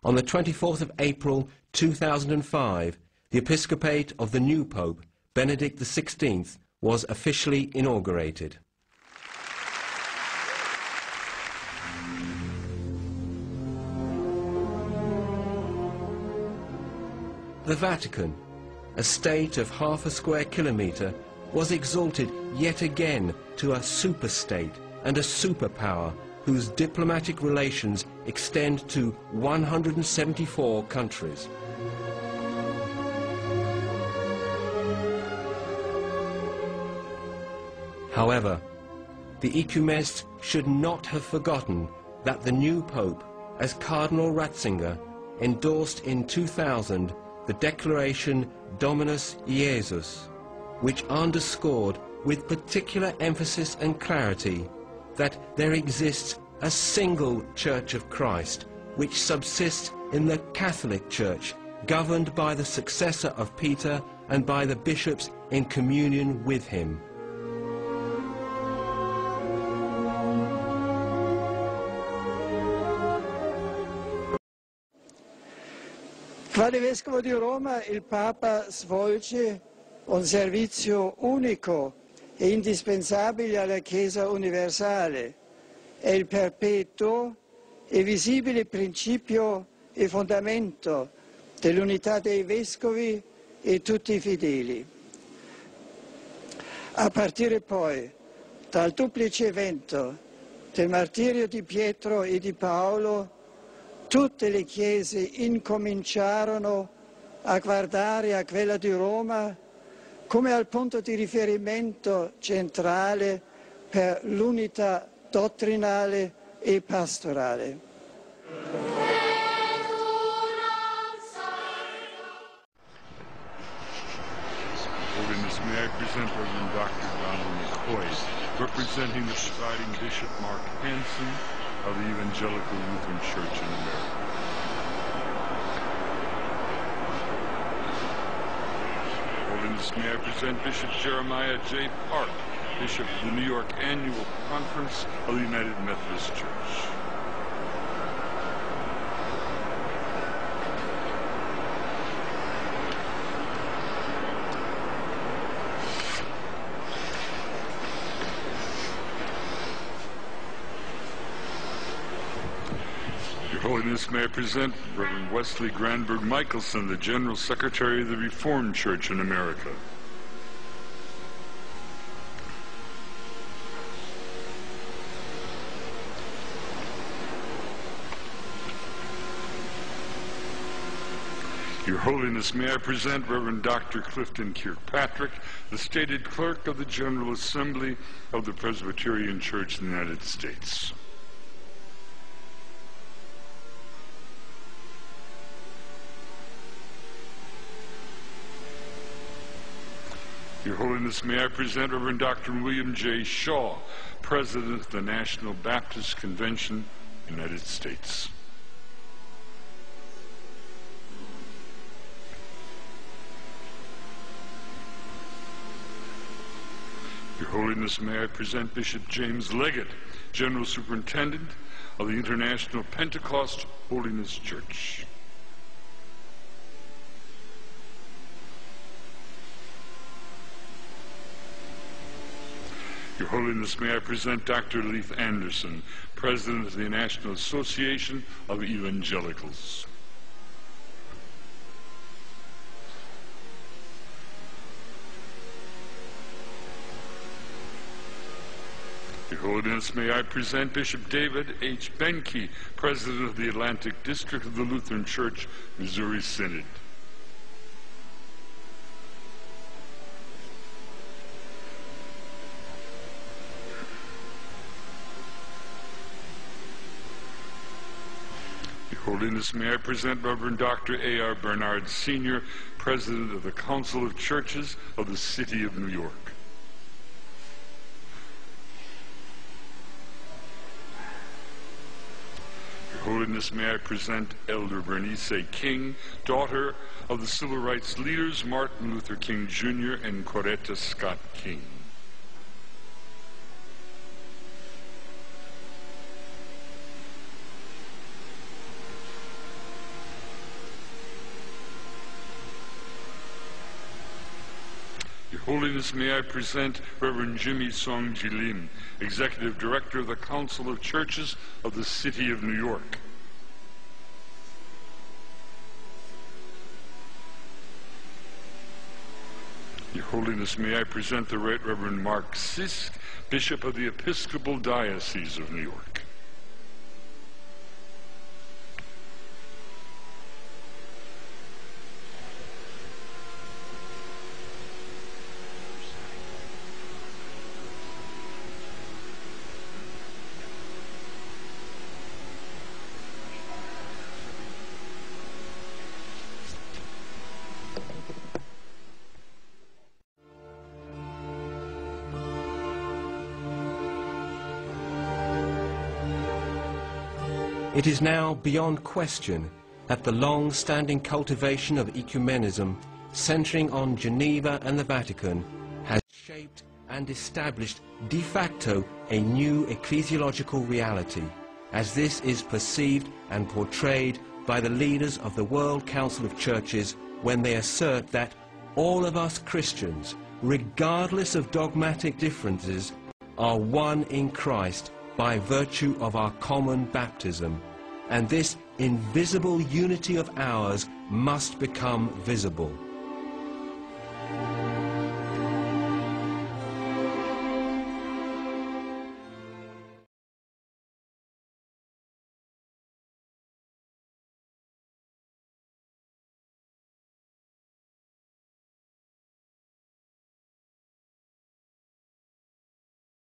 On the 24th of April 2005, the episcopate of the new Pope, Benedict XVI, was officially inaugurated. The Vatican, a state of half a square kilometre, was exalted yet again to a superstate and a superpower whose diplomatic relations extend to 174 countries. However, the ecumenists should not have forgotten that the new Pope, as Cardinal Ratzinger, endorsed in 2000 the declaration Dominus Iesus, which underscored with particular emphasis and clarity that there exists a single Church of Christ which subsists in the Catholic Church, governed by the successor of Peter and by the bishops in communion with him. Quale Vescovo di Roma, il Papa svolge un servizio unico e indispensabile alla Chiesa universale. È il perpetuo e visibile principio e fondamento dell'unità dei Vescovi e tutti i fedeli. A partire poi dal duplice evento del martirio di Pietro e di Paolo, tutte le chiese incominciarono a guardare a quella di Roma come al punto di riferimento centrale per l'unità dottrinale e pastorale. Holiness, may I present Reverend Dr. Donald McCoy, representing the presiding Bishop Mark Hansen of the Evangelical Lutheran Church in America. Holiness, may I present Bishop Jeremiah J. Park, Bishop of the New York Annual Conference of the United Methodist Church. Holiness, may I present Reverend Wesley Granberg Michelson, the General Secretary of the Reformed Church in America. Your Holiness, may I present Reverend Dr. Clifton Kirkpatrick, the stated clerk of the General Assembly of the Presbyterian Church in the United States. Your Holiness, may I present Reverend Dr. William J. Shaw, President of the National Baptist Convention, United States. Your Holiness, may I present Bishop James Leggett, General Superintendent of the International Pentecost Holiness Church. Your Holiness, may I present Dr. Leith Anderson, President of the National Association of Evangelicals. Your Holiness, may I present Bishop David H. Benke, President of the Atlantic District of the Lutheran Church, Missouri Synod. Holiness, may I present Reverend Dr. A.R. Bernard Sr., President of the Council of Churches of the City of New York. Your Holiness, may I present Elder Bernice King, daughter of the civil rights leaders Martin Luther King Jr. and Coretta Scott King. Holiness, may I present Reverend Jimmy Song Jilim, Executive Director of the Council of Churches of the City of New York. Your Holiness, may I present the Right Reverend Mark Sisk, Bishop of the Episcopal Diocese of New York. It is now beyond question that the long-standing cultivation of ecumenism, centering on Geneva and the Vatican, has shaped and established de facto a new ecclesiological reality, as this is perceived and portrayed by the leaders of the World Council of Churches when they assert that all of us Christians, regardless of dogmatic differences, are one in Christ by virtue of our common baptism, and this invisible unity of ours must become visible.